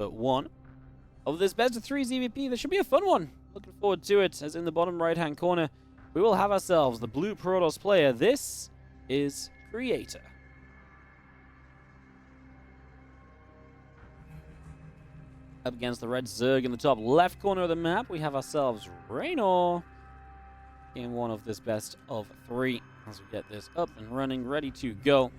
number 1 of this best of 3 ZvP. This should be a fun one. Looking forward to it, as in the bottom right-hand corner, we will have ourselves the blue Protoss player. This is Creator. Up against the red Zerg in the top left corner of the map, we have ourselves Reynor. Game 1 of this best of 3, as we get this up and running, ready to go.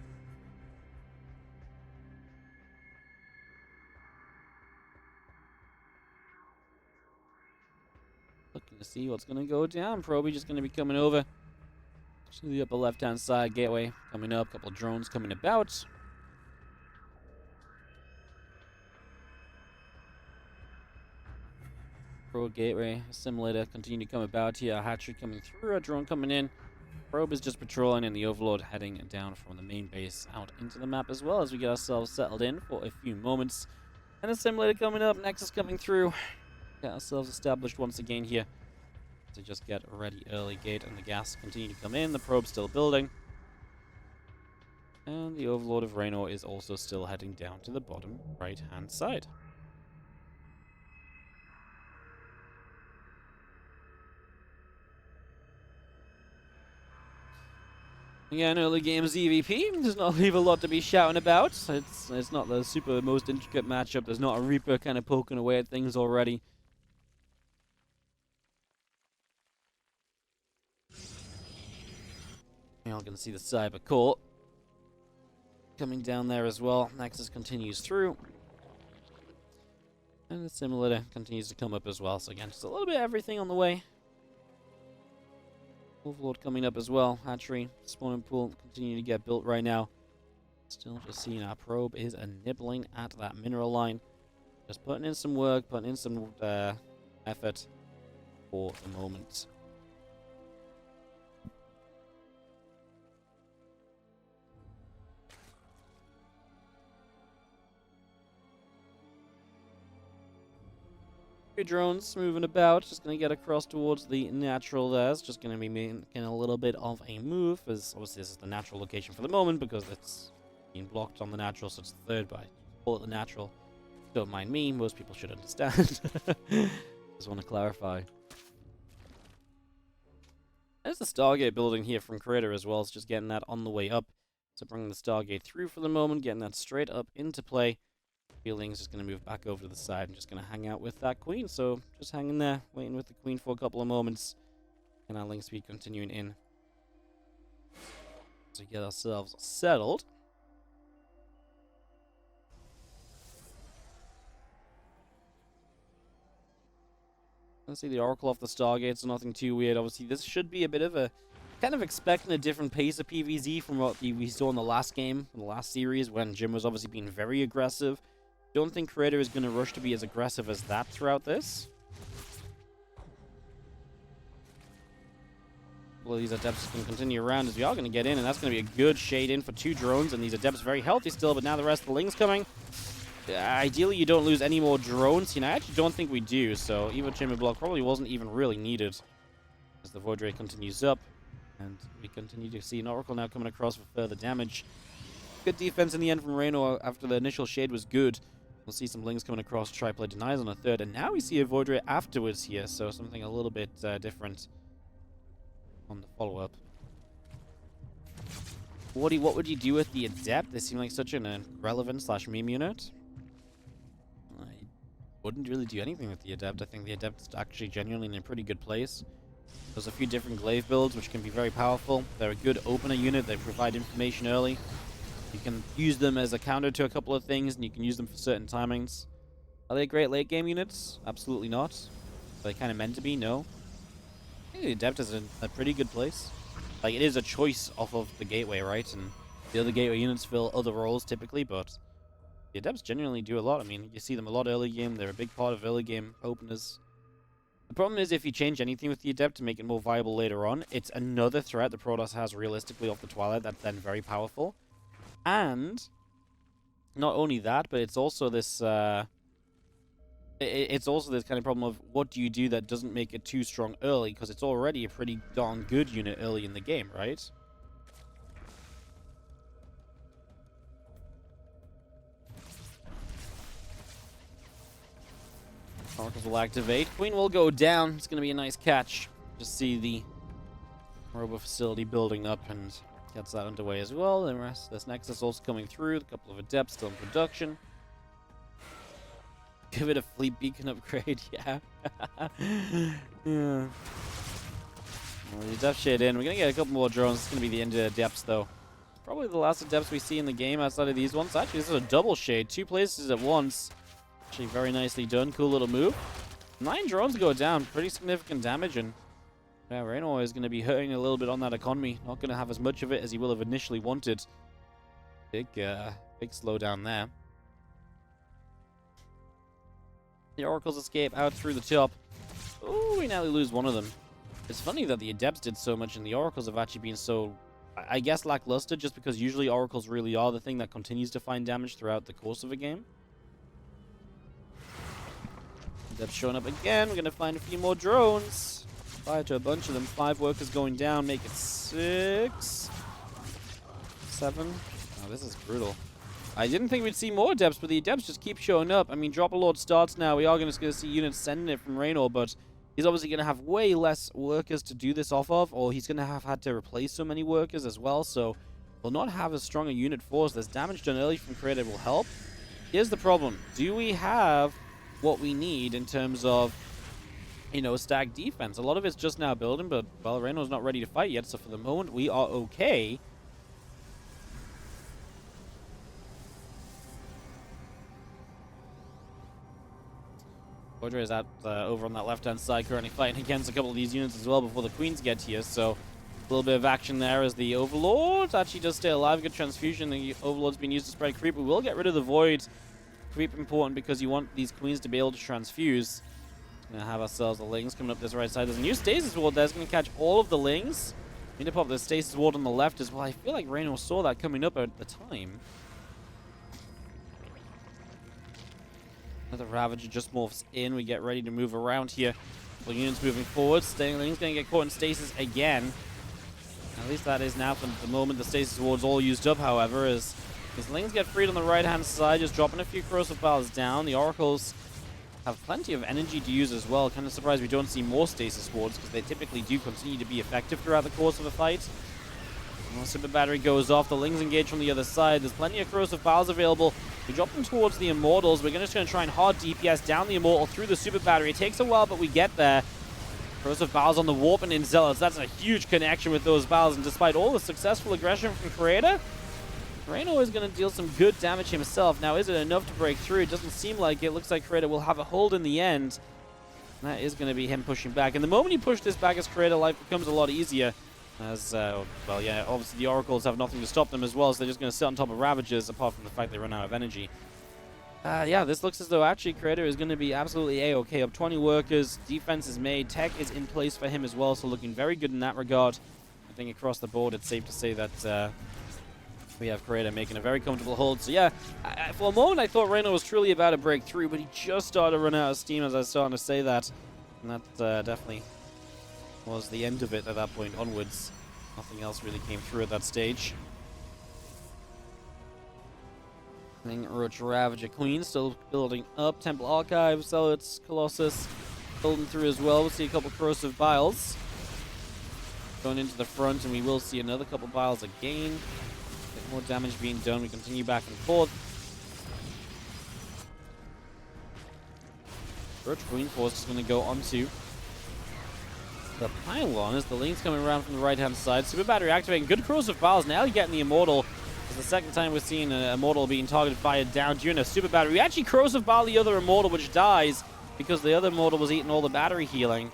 Looking to see what's going to go down. Probably just going to be coming over to the upper left-hand side. Gateway coming up. Couple of drones coming about. Probe gateway assimilator continue to come about here. A hatchery coming through. A drone coming in. Probe is just patrolling, and the Overlord heading down from the main base out into the map as well, as we get ourselves settled in for a few moments. And assimilator coming up. Nexus coming through. Get ourselves established once again here to just get ready early. Gate and the gas continue to come in. The probe still building. And the Overlord of Reynor is also still heading down to the bottom right-hand side. Again, early game ZvP does not leave a lot to be shouting about. It's not the super most intricate matchup. There's not a Reaper kind of poking away at things already. You're going to see the Cyber Core coming down there as well. Nexus continues through. And the Simulator continues to come up as well. So again, just a little bit of everything on the way. Overlord coming up as well. Hatchery, spawning pool continuing to get built right now. Still just seeing our probe is nibbling at that mineral line. Just putting in some work, putting in some effort for the moment. Drones moving about, just going to get across towards the natural there. It's just going to be making a little bit of a move, as obviously this is the natural location for the moment because it's being blocked on the natural, so it's the third by. Call it the natural. Don't mind me, most people should understand. Just want to clarify. There's the Stargate building here from Creator as well. It's just getting that on the way up. So bringing the Stargate through for the moment, getting that straight up into play. Feeling's just going to move back over to the side and just going to hang out with that queen. So just hanging there, waiting with the queen for a couple of moments. And our link speed continuing in. So get ourselves settled. Let's see the Oracle off the Stargate, so nothing too weird. Obviously, this should be a bit of a... kind of expecting a different pace of PvZ from what we saw in the last game, in the last series, when Jim was obviously being very aggressive. Don't think Creator is going to rush to be as aggressive as that throughout this. Well, these Adepts can continue around as we are going to get in, and that's going to be a good shade in for 2 drones, and these Adepts very healthy still, but now the rest of the Ling's coming. Ideally, you don't lose any more drones. You know, I actually don't think we do, so Evo Chamber Block probably wasn't even really needed as the Void Ray continues up. And we continue to see an Oracle now coming across for further damage. Good defense in the end from Reynor after the initial shade was good. We'll see some Lings coming across, Triplay denies on a third, and now we see a Void Ray afterwards here, so something a little bit different on the follow-up. What would you do with the Adept? They seem like such an irrelevant / meme unit. I wouldn't really do anything with the Adept. I think the Adept is actually genuinely in a pretty good place. There's a few different glaive builds which can be very powerful. They're a good opener unit. They provide information early. You can use them as a counter to a couple of things, and you can use them for certain timings. Are they great late game units? Absolutely not. Are they kind of meant to be? No. I think the Adept is a pretty good place. Like, it is a choice off of the Gateway, right? And the other Gateway units fill other roles typically, but the Adepts genuinely do a lot. I mean, you see them a lot early game. They're a big part of early game openers. The problem is if you change anything with the Adept to make it more viable later on, it's another threat the Protoss has realistically off the Twilight that's then very powerful. And not only that, but it's also this it's also this kind of problem of what do you do that doesn't make it too strong early, because it's already a pretty darn good unit early in the game, right? Oracles will activate. Queen will go down. It's going to be a nice catch. Just see the Robo facility building up and gets that underway as well. And rest this Nexus also coming through. A couple of Adepts still in production. Give it a fleet beacon upgrade, yeah. Yeah. Well, the Adept shade in. We're going to get a couple more drones. It's going to be the end of the Adepts, though. Probably the last Adepts we see in the game outside of these ones. Actually, this is a double shade. 2 places at once. Actually, very nicely done. Cool little move. 9 drones go down. Pretty significant damage, and yeah, Reynor is going to be hurting a little bit on that economy. Not going to have as much of it as he will have initially wanted. Big slowdown there. The Oracles escape out through the top. Ooh, we nearly lose one of them. It's funny that the Adepts did so much and the Oracles have actually been so, I guess, lackluster, just because usually Oracles really are the thing that continues to find damage throughout the course of a game. Adepts showing up again. We're going to find a few more drones. Fire to a bunch of them. 5 workers going down. Make it 6. 7. Oh, this is brutal. I didn't think we'd see more Adepts, but the Adepts just keep showing up. I mean, Drop a Lord starts now. We are going to see units sending it from Reynor, but he's obviously going to have way less workers to do this off of, or he's going to have had to replace so many workers as well, so we'll not have as strong a unit force. This damage done early from Creator will help. Here's the problem. Do we have what we need in terms of, you know, stack defense? A lot of it's just now building, but, well, Reynor's not ready to fight yet, so for the moment, we are okay. Ordre is out over on that left-hand side, currently fighting against a couple of these units as well before the Queens get here, so a little bit of action there as the Overlord actually does stay alive. Good transfusion. The Overlord's been used to spread creep. We will get rid of the Void. Creep important because you want these Queens to be able to transfuse. We're going to have ourselves the Lings coming up this right side. There's a new Stasis Ward there. It's going to catch all of the Lings. We need to pop the Stasis Ward on the left as well. I feel like Reynor saw that coming up at the time. Another Ravager just morphs in. We get ready to move around here. The units moving forward. Ling's going to get caught in stasis again. At least that is now for the moment. The stasis ward's all used up, however, as Lings get freed on the right-hand side, just dropping a few corrosive piles down. The Oracles have plenty of energy to use as well. Kind of surprised we don't see more stasis wards, because they typically do continue to be effective throughout the course of a fight. Well, Super Battery goes off. The Lings engage from the other side. There's plenty of corrosive piles available. We drop them towards the Immortals. We're just going to try and hard DPS down the Immortal through the Super Battery. It takes a while, but we get there. Corrosive piles on the Warp and in Zealots. That's a huge connection with those piles. And despite all the successful aggression from Creator, Reynor is going to deal some good damage himself. Now, is it enough to break through? It doesn't seem like it. Looks like Creator will have a hold in the end. And that is going to be him pushing back. And the moment you push this back as Creator, life becomes a lot easier. As, well, yeah, obviously the Oracles have nothing to stop them as well, so they're just going to sit on top of Ravagers, apart from the fact they run out of energy. Yeah, this looks as though actually Creator is going to be absolutely A-okay. Up 20 workers, defense is made, tech is in place for him as well, so looking very good in that regard. I think across the board, it's safe to say that we have Creator making a very comfortable hold. So yeah, for a moment I thought Reynor was truly about to break through, but he just started to run out of steam as I was starting to say that. And that definitely was the end of it at that point onwards. Nothing else really came through at that stage. Roach Ravager Queen still building up. Temple Archive, Zealots, Colossus building through as well. We'll see a couple corrosive biles going into the front, and we will see another couple biles again. A bit more damage being done. We continue back and forth. Roach Queen Force is going to go onto the pylon as the Ling's coming around from the right-hand side. Super Battery activating. Good corrosive piles. Now you getting the Immortal. It's the second time we've seen an Immortal being targeted, fired down during a Super Battery. We actually corrosive pile the other Immortal, which dies because the other Immortal was eating all the battery healing.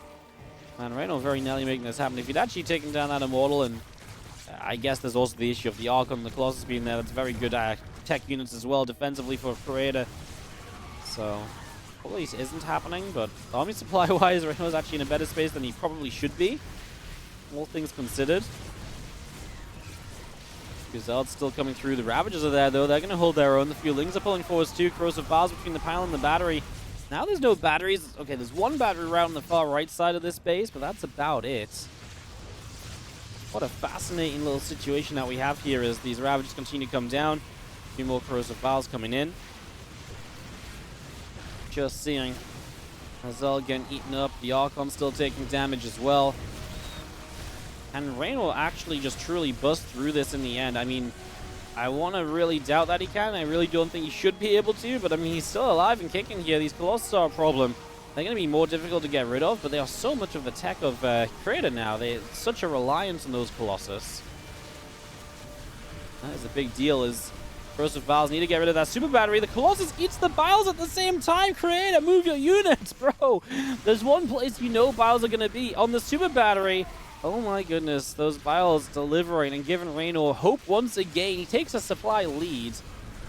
And Reynor very nearly making this happen. If you'd actually taken down that Immortal, and I guess there's also the issue of the Archon and the Colossus being there. That's very good tech units as well, defensively for Creator. So probably isn't happening, but army supply-wise, Reynor's actually in a better space than he probably should be, all things considered. Zealot's still coming through. The Ravagers are there, though. They're going to hold their own. The few Lings are pulling forwards, too. Corrosive piles between the pile and the battery. Now there's no batteries. Okay, there's one battery route on the far right side of this base, but that's about it. What a fascinating little situation that we have here as these Ravagers continue to come down. A few more corrosive piles coming in. Just seeing Hazel getting eaten up. The Archon still taking damage as well. And Reynor actually just truly bust through this in the end. I mean, I want to really doubt that he can. I really don't think he should be able to. But, I mean, he's still alive and kicking here. These Colossus are a problem. They're going to be more difficult to get rid of. But they are so much of the tech of Creator now. They're such a reliance on those Colossus. That is a big deal. As Corrosive Vials need to get rid of that Super Battery. The Colossus eats the Vials at the same time. Creator, move your units, bro. There's one place you know Vials are going to be. On the Super Battery. Oh my goodness, those Vials delivering and giving Reynor hope once again. He takes a supply lead.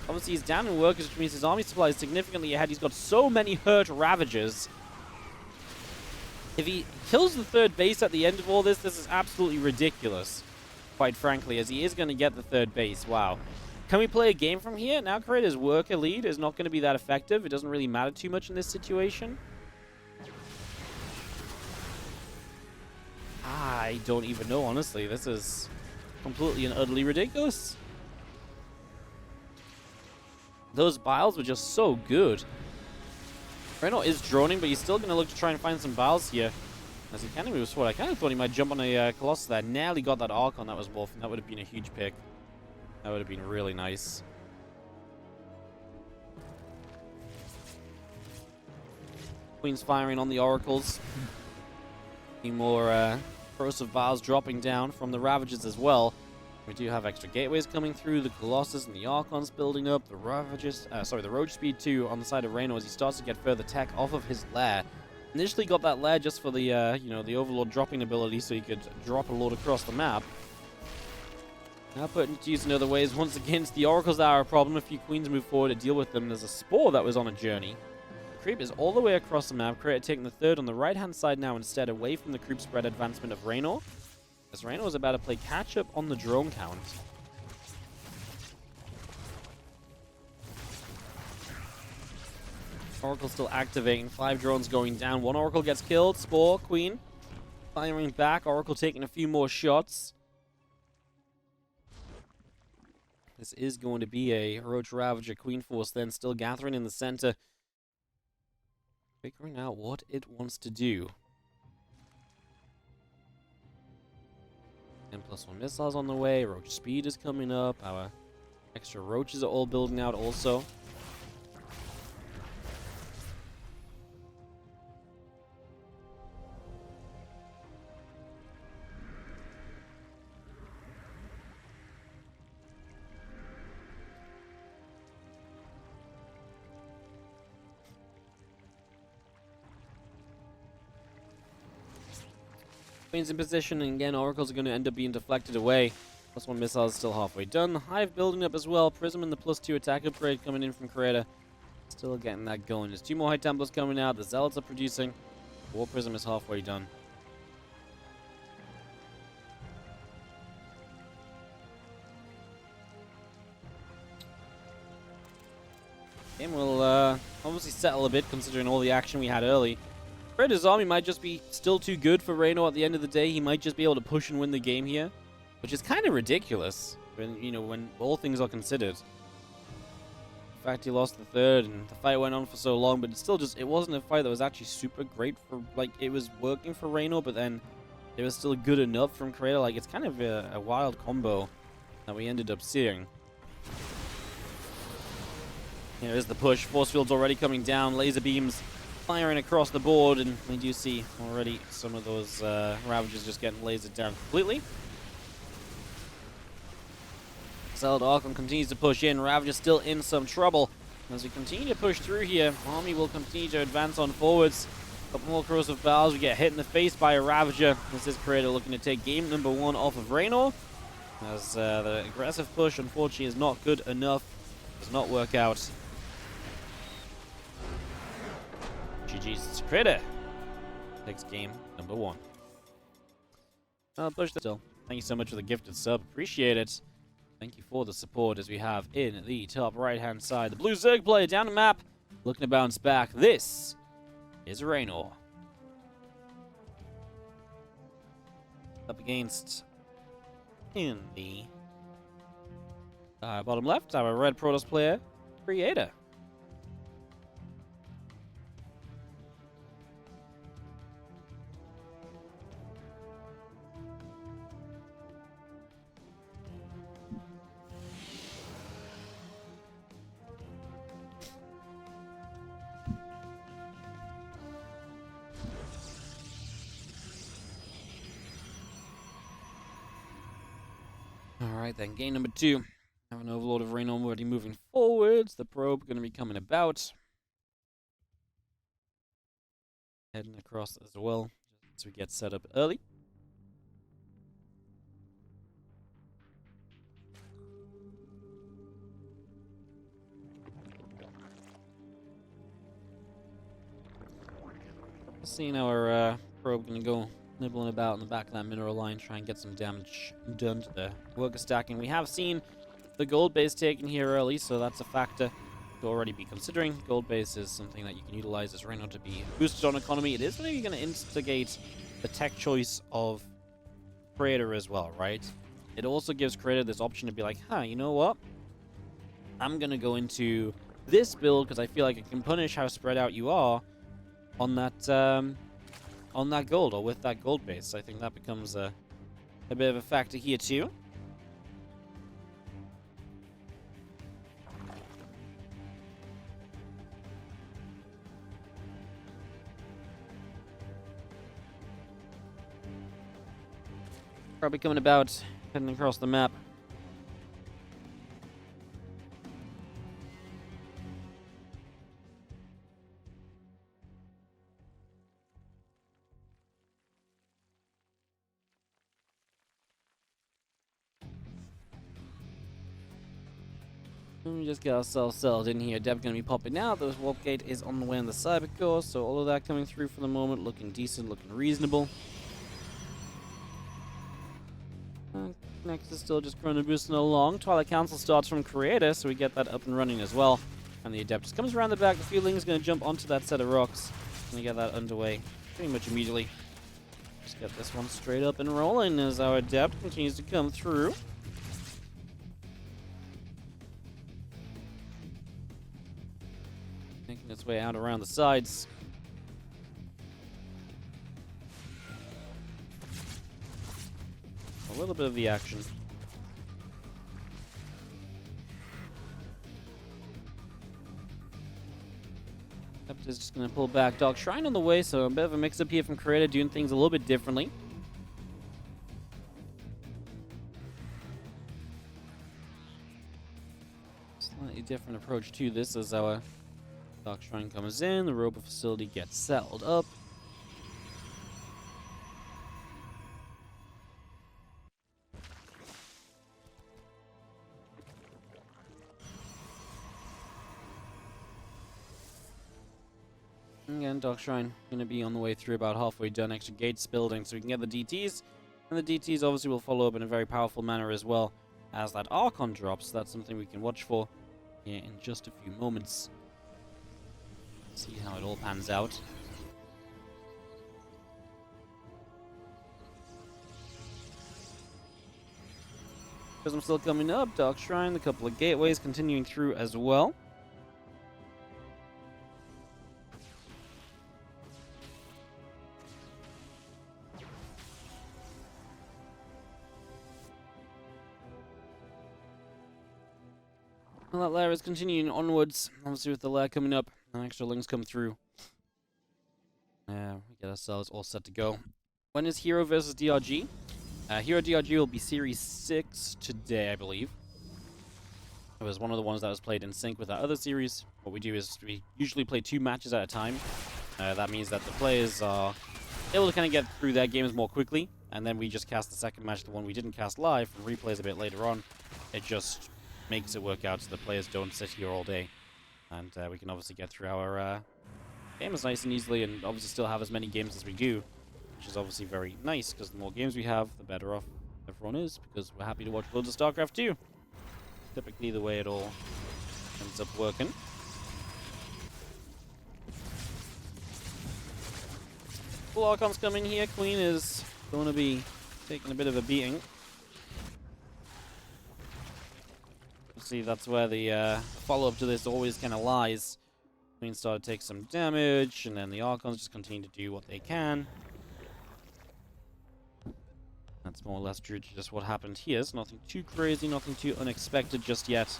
Obviously, he's down in workers, which means his army supply is significantly ahead. He's got so many hurt Ravagers. If he kills the third base at the end of all this, this is absolutely ridiculous, quite frankly, as he is going to get the third base. Wow. Can we play a game from here? Now Creator's worker lead is not going to be that effective. It doesn't really matter too much in this situation. I don't even know, honestly. This is completely and utterly ridiculous. Those Vials were just so good. Reynor is droning, but he's still going to look to try and find some Vials here. As he can move sword. I kind of thought he might jump on a Colossus there. Nearly got that Archon that was wolf, and that would have been a huge pick. That would have been really nice. Queen's firing on the Oracles. A few more Corrosive Vials dropping down from the Ravagers as well. We do have extra gateways coming through. The Colossus and the Archons building up. The Ravagers, the Roach Speed 2 on the side of Reynor as he starts to get further tech off of his lair. Initially got that lair just for the, the Overlord dropping ability so he could drop a load across the map. Now put into use in other ways. Once again, the Oracles are a problem. A few Queens move forward to deal with them. There's a Spore that was on a journey. Creep is all the way across the map. Creator taking the third on the right-hand side now instead, away from the creep spread advancement of Reynor. As Reynor is about to play catch-up on the drone count. Oracle still activating. 5 drones going down. 1 Oracle gets killed. Spore, Queen. Firing back. Oracle taking a few more shots. This is going to be a Roach Ravager Queen Force then, still gathering in the center. Figuring out what it wants to do. 10+1 missiles on the way. Roach speed is coming up. Our extra roaches are all building out also. Queen's in position, and again, Oracles are going to end up being deflected away. +1 missile is still halfway done. Hive building up as well. Prism and the +2 attack upgrade coming in from Creator. Still getting that going. There's 2 more High Templars coming out. The Zealots are producing. War Prism is halfway done. Game will obviously settle a bit considering all the action we had early. Creator's army might just be still too good for Reynor at the end of the day. He might just be able to push and win the game here, which is kind of ridiculous when, when all things are considered. In fact, he lost the third, and the fight went on for so long, but it wasn't a fight that was actually super great for, it was working for Reynor, but then it was still good enough from Creator. It's kind of a wild combo that we ended up seeing. Here is the push. Force field's already coming down. Laser beams firing across the board, and we do see already some of those Ravagers just getting lasered down completely. Zealot Archon continues to push in. Ravager still in some trouble. As we continue to push through here, Army will continue to advance on forwards. A couple more Corrosive Vials. We get hit in the face by a Ravager. This is Creator looking to take game number 1 off of Reynor. As the aggressive push, unfortunately, is not good enough. Does not work out. GG's Creator takes game number 1. I'll push this still. Thank you so much for the gifted sub. Appreciate it. Thank you for the support as we have in the top right-hand side. The blue Zerg player down the map, looking to bounce back. This is Reynor. Up against, in the bottom left, our red Protoss player, Creator. Alright then, game number 2. Have an Overlord of Reynor already moving forwards. The probe going to be coming about. Heading across as well, just as we get set up early. Seeing our probe going to go nibbling about in the back of that mineral line, try and get some damage done to the worker stacking. We have seen the gold base taken here early, so that's a factor to already be considering. Gold base is something that you can utilize as Reynor to be boosted on economy. It is maybe going to instigate the tech choice of Creator as well, right? It also gives Creator this option to be like, you know what? I'm going to go into this build because I feel like it can punish how spread out you are on that gold, or with that gold base. I think that becomes a bit of a factor here too. Probably coming about, heading across the map. Let me just get ourselves settled in here. Deb going to be popping out. The warp gate is on the way on the cyber core, so all of that coming through for the moment, looking decent, looking reasonable. Next is still just chrono boosting along. Twilight Council starts from Creator, so we get that up and running as well. And the Adept just comes around the back. The Feeling is going to jump onto that set of rocks. Going to get that underway pretty much immediately. Just get this one straight up and rolling as our Adept continues to come through. Making its way out around the sides. A little bit of the action. Adept is just going to pull back. Dark Shrine on the way, so a bit of a mix-up here from Creator, doing things a little bit differently. Slightly different approach to this as our Dark Shrine comes in, the Robo Facility gets settled up. Again, Dark Shrine going to be on the way through, about halfway done. Extra gates building so we can get the DTs. And the DTs obviously will follow up in a very powerful manner as well as that Archon drops. That's something we can watch for here in just a few moments. See how it all pans out. Prism still coming up. Dark Shrine, a couple of gateways continuing through as well. Well, that layer is continuing onwards. Obviously, with the layer coming up, and extra links come through. We get ourselves all set to go. When is Hero versus DRG? Hero DRG will be Series 6 today, I believe. It was one of the ones that was played in sync with our other series. What we do is we usually play 2 matches at a time. That means that the players are able to kind of get through their games more quickly, and then we just cast the second match, the one we didn't cast live, from replays a bit later on. It just makes it work out so the players don't sit here all day. And we can obviously get through our games nice and easily, and obviously still have as many games as we do, which is obviously very nice, because the more games we have, the better off everyone is, because we're happy to watch loads of StarCraft too. Typically the way it all ends up working. Full Archon's coming here. Queen is going to be taking a bit of a beating. See, that's where the follow-up to this always kind of lies. Queen started to take some damage, and then the Archons just continue to do what they can. That's more or less due to just what happened here. It's nothing too crazy, nothing too unexpected just yet.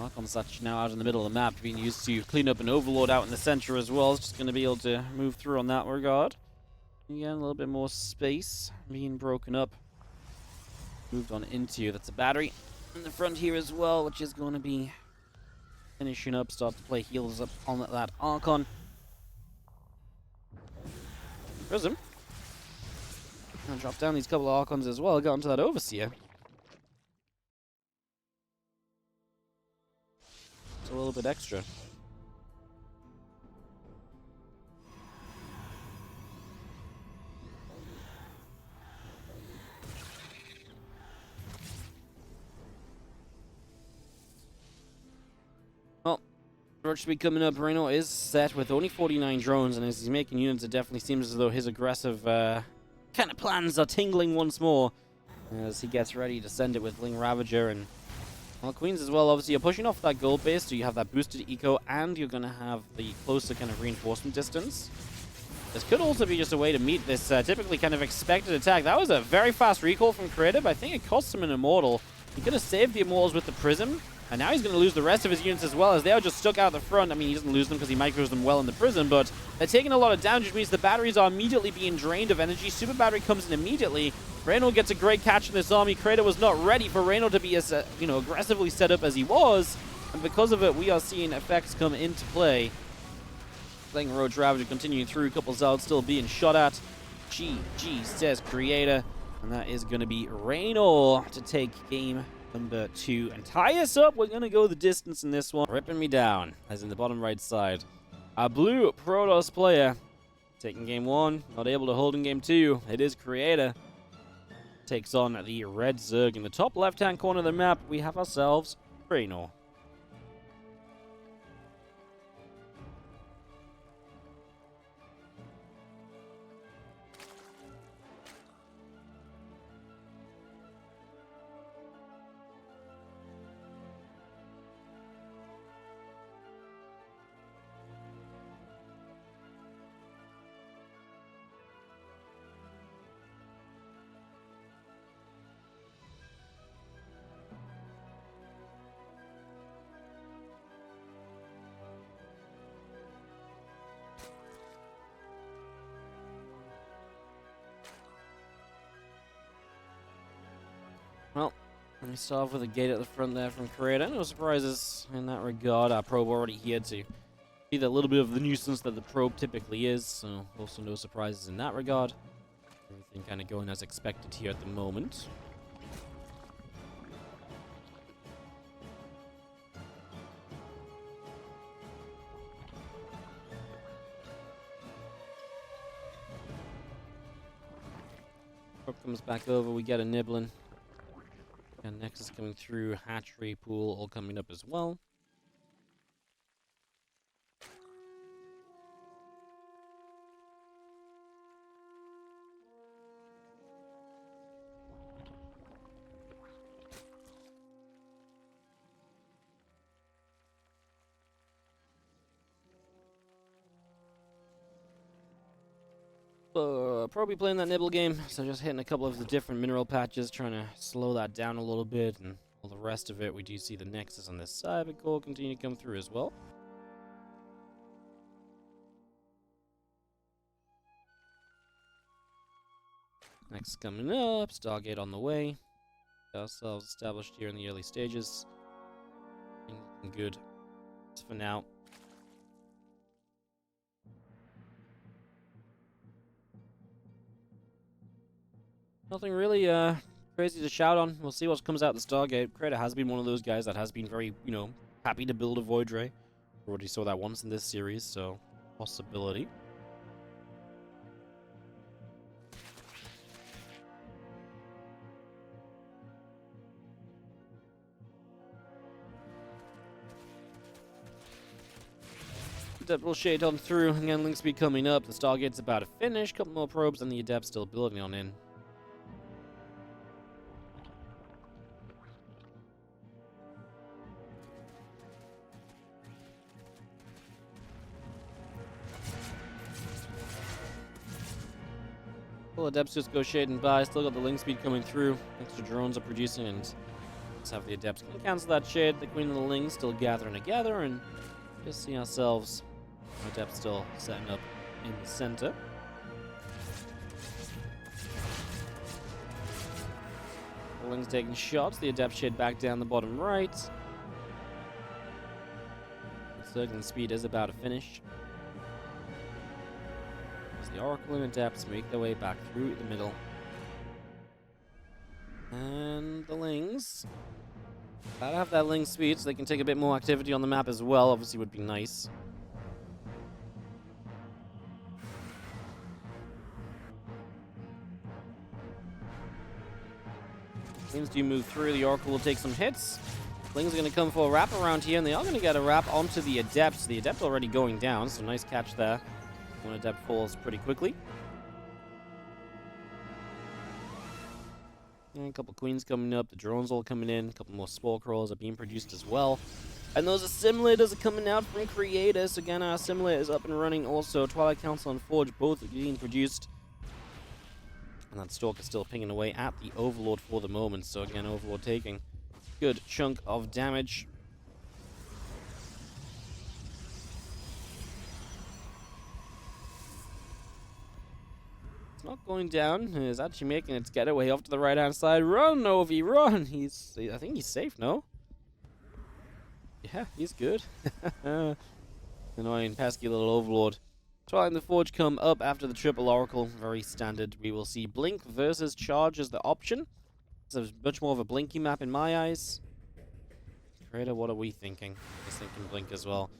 Archon's actually now out in the middle of the map, being used to clean up an Overlord out in the center as well. It's just going to be able to move through on that regard. Again, a little bit more space being broken up. Moved on into, that's a battery in the front here as well, which is going to be finishing up, start to play heals up on that Archon. Prism. And drop down these couple of Archons as well, got onto that Overseer. It's a little bit extra. Well, Roach be coming up. Reynor is set with only 49 drones, and as he's making units, it definitely seems as though his aggressive kind of plans are tingling once more as he gets ready to send it with Ling Ravager and Queens as well. Obviously, you're pushing off that gold base, so you have that boosted eco, and you're going to have the closer kind of reinforcement distance. This could also be just a way to meet this typically kind of expected attack. That was a very fast recall from Creator, but I think it cost him an Immortal. He could have saved the Immortals with the Prism, and now he's going to lose the rest of his units as well, as they are just stuck out the front. I mean, he doesn't lose them because he micros them well in the Prism, but they're taking a lot of damage, which means the batteries are immediately being drained of energy. Super Battery comes in immediately. Reynor gets a great catch in this army. Creator was not ready for Reynor to be as aggressively set up as he was, and because of it, we are seeing effects come into play. Playing Roach Ravager continuing through, a couple Zalds still being shot at. GG says Creator, and that is going to be Reynor to take game number 2 and tie us up. We're going to go the distance in this one. Ripping me down, as in the bottom right side. A blue Protoss player taking game 1, not able to hold in game 2. It is Creator. Takes on the red Zerg. In the top left-hand corner of the map, we have ourselves Reynor. Well, let me start off with a gate at the front there from Creator. No surprises in that regard. Our probe already here to be that little bit of the nuisance that the probe typically is, so also no surprises in that regard. Everything kind of going as expected here at the moment. Probe comes back over, we get a nibbling. And Nexus coming through, Hatchery, Pool, all coming up as well. Probably playing that nibble game, so just hitting a couple of the different mineral patches, trying to slow that down a little bit, and all the rest of it. We do see the Nexus on this side, but gold continue to come through as well. Next coming up, Stargate on the way. Got ourselves established here in the early stages. Looking good for now. Nothing really crazy to shout on. We'll see what comes out the Stargate. Creator has been one of those guys that has been very, happy to build a Void Ray. We already saw that once in this series, so possibility. Double shade on through. Again, link speed coming up. The Stargate's about to finish. Couple more probes, and the Adept still building on in. Well, Adepts just go shading by. Still got the link speed coming through. Extra drones are producing, and Let's have the Adepts can cancel that shade. The Queen and the Ling still gathering together, and just see ourselves. Adepts still setting up in the center. The Ling's taking shots. The Adept shade back down the bottom right. The circling speed is about to finish. As the Oracle and Adepts make their way back through the middle. And the Lings gotta have that Ling speed so they can take a bit more activity on the map as well. Obviously would be nice. Lings do move through. The Oracle will take some hits. Lings are going to come for a wrap around here, and they are going to get a wrap onto the Adepts. The Adept already going down, so nice catch there. One Adept falls pretty quickly. And a couple Queens coming up. The drones all coming in. A couple more Spore Crawlers are being produced as well. And those assimilators are coming out from Creators. Again, our assimilator is up and running also. Twilight Council and Forge both are being produced. And that Stalker still pinging away at the Overlord for the moment. So again, Overlord taking a good chunk of damage. It's not going down. It's actually making its getaway off to the right-hand side. Run, Novi, run! I think he's safe, no? Yeah, he's good. Annoying, pesky little Overlord. Twilight and the Forge come up after the triple Oracle. Very standard. We will see Blink versus Charge as the option. It's much more of a Blinky map in my eyes. Creator, what are we thinking? Just thinking Blink as well.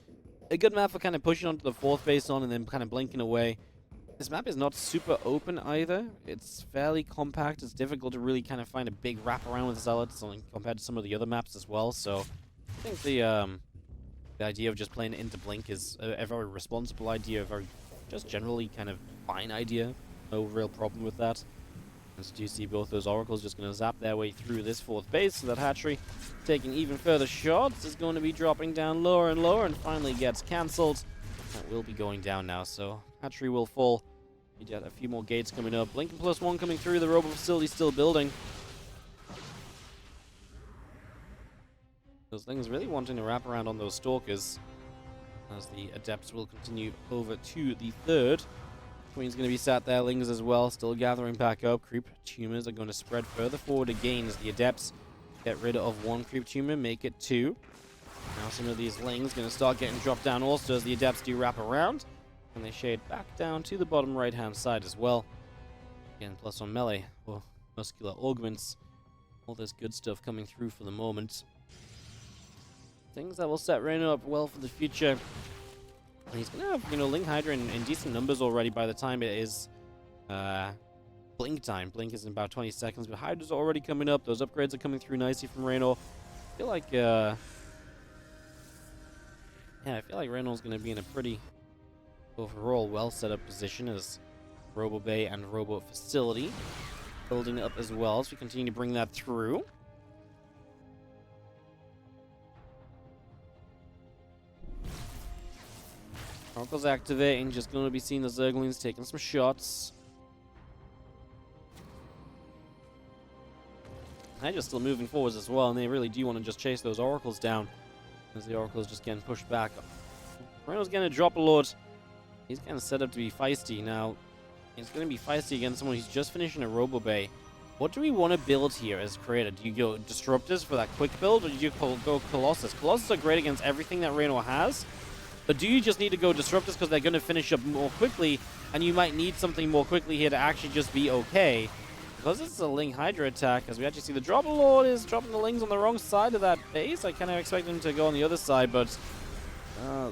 A good map for kind of pushing onto the fourth base on and then kind of blinking away. This map is not super open either. It's fairly compact. It's difficult to really kind of find a big wraparound with Zealots compared to some of the other maps as well. So I think the idea of just playing it into Blink is a very responsible idea, a very just generally kind of fine idea. No real problem with that. As you see, both those Oracles just going to zap their way through this fourth base. So that Hatchery, taking even further shots, is going to be dropping down lower and lower and finally gets cancelled. That will be going down now, so Hatchery will fall. We got a few more gates coming up. Blinking +1 coming through. The Robo Facility still building. Those things really wanting to wrap around on those Stalkers, as the Adepts will continue over to the third. Queen's going to be sat there, Lings as well, still gathering back up. Creep Tumors are going to spread further forward again as the Adepts get rid of one Creep Tumor, make it 2. Now some of these Lings going to start getting dropped down also as the Adepts do wrap around. And they shade back down to the bottom right-hand side as well. Again, +1 melee, or muscular augments. All this good stuff coming through for the moment. Things that will set Reynor up well for the future. And he's going to have, Ling Hydra in decent numbers already by the time it is Blink time. Blink is in about 20 seconds, but Hydra's already coming up. Those upgrades are coming through nicely from Reynor. I feel like, I feel like Reynor's going to be in a pretty overall well set up position as Robo Bay and Robo Facility building up as well. So we continue to bring that through. Oracle's activating, just going to be seeing the Zerglings taking some shots. Hydra's still moving forwards as well, and they really do want to just chase those Oracles down as the Oracle's just getting pushed back. Reynor's going to drop a lot. He's kind of set up to be feisty. Now, he's going to be feisty against someone who's just finishing a Robo Bay. What do we want to build here as Creator? Do you go Disruptors for that quick build, or do you go Colossus? Colossus are great against everything that Reynor has. But do you just need to go Disruptors because they're going to finish up more quickly, and you might need something more quickly here to actually just be okay? Because this is a Ling Hydra attack, as we actually see the Drop Lord is dropping the Lings on the wrong side of that base. I kind of expect him to go on the other side, but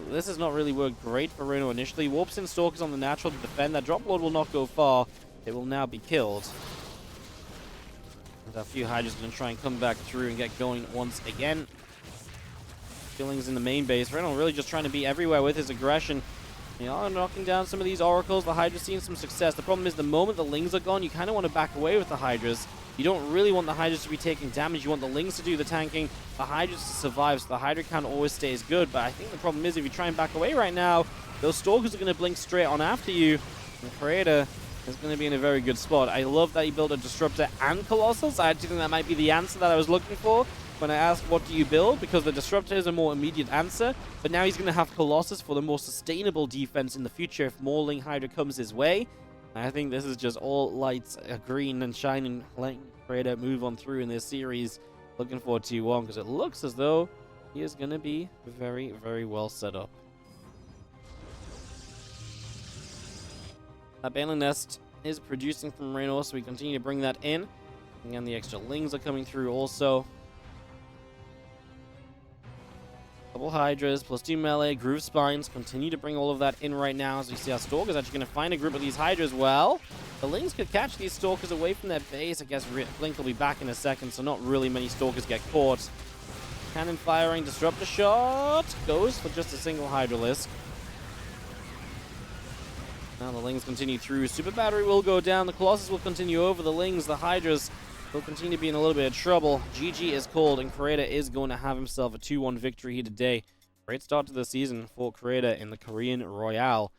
this has not really worked great for Reynor initially. Warps in Stalkers on the natural to defend. That Drop Lord will not go far. It will now be killed. And a few Hydra's going to try and come back through and get going once again. Killings in the main base. Reynor really just trying to be everywhere with his aggression. They are knocking down some of these Oracles. The Hydra's seeing some success. The problem is the moment the Lings are gone, you kind of want to back away with the Hydras. You don't really want the Hydras to be taking damage. You want the Lings to do the tanking, the Hydras to survive, so the Hydra count always stays good. But I think the problem is if you try and back away right now, those Stalkers are going to blink straight on after you. And the Creator is going to be in a very good spot. I love that he built a Disruptor and Colossus. I actually think that might be the answer that I was looking for. when I asked what do you build, because the Disruptor is a more immediate answer, but now he's going to have Colossus for the more sustainable defense in the future if more Ling Hydra comes his way. I think this is just all lights green and shining, letting Creator move on through in this series. Looking forward to one, because it looks as though he is going to be very, very well set up. That Baneling Nest is producing from Reynor, so we continue to bring that in. Again, the extra Lings are coming through also. Double Hydras, plus 2 melee, Groove Spines. Continue to bring all of that in right now as we see our Stalker's actually going to find a group of these Hydras. Well, the Lings could catch these Stalkers away from their base. I guess Blink will be back in a second, so not really many Stalkers get caught. Cannon firing, Disruptor shot. Goes for just a single Hydralisk. Now the Lings continue through. Super Battery will go down. The Colossus will continue over the Lings. The Hydras will continue to be in a little bit of trouble. GG is called, and Creator is going to have himself a 2-1 victory here today. Great start to the season for Creator in the Korean Royale.